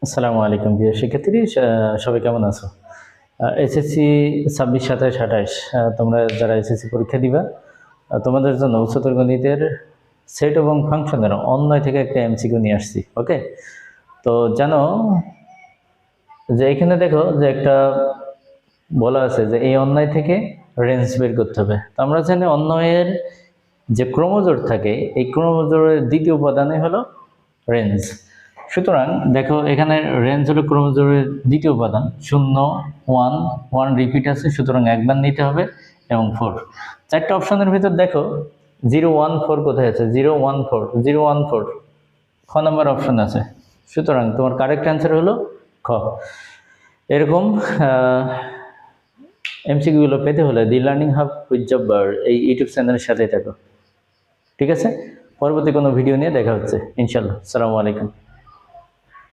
আসসালামু আলাইকুম প্রিয় শিক্ষার্থী, সবাই কেমন আছো? এসএসসি 26, 27, 28 তোমরা যারা এসএসসি পরীক্ষা দিবা তোমাদের জন্য উচ্চতর গণিতের সেট এবং ফাংশনের অন্যয় থেকে একটা এমসিকিউ নিয়ে আসছি। ওকে, তো জানো যে এখানে দেখো যে একটা বলা আছে যে এই অন্যয় থেকে রেঞ্জ বের করতে হবে। তো আমরা জানি অন্যয়ের যে ক্রমজোড় থাকে এই ক্রমজোড়ের দ্বিতীয় উপাদানই হলো রেঞ্জ। সুতরাং দেখো এখানে রেঞ্জ হলো ক্রমজোড়ের দ্বিতীয় উপাদান। 0, 1, 1 রিপিট আছে, সুতরাং একবার নিতে হবে, এবং 4। চারটা অপশনের ভিতর দেখো 0, 1, 4 কোথায় আছে? 0, 1, 4, 0, 1, 4 খ নাম্বার অপশন আছে। সুতরাং তোমার কারেক্ট অ্যান্সার হলো খ। এরকম এমসিকিউগুলো পেতে হলে দি লার্নিং হাব উইথ জব্বার এই ইউটিউব চ্যানেলের সাথেই থাকো। ঠিক আছে, পরবর্তী কোনো ভিডিও নিয়ে দেখা হচ্ছে ইনশাল্লাহ। আসসালামু আলাইকুম।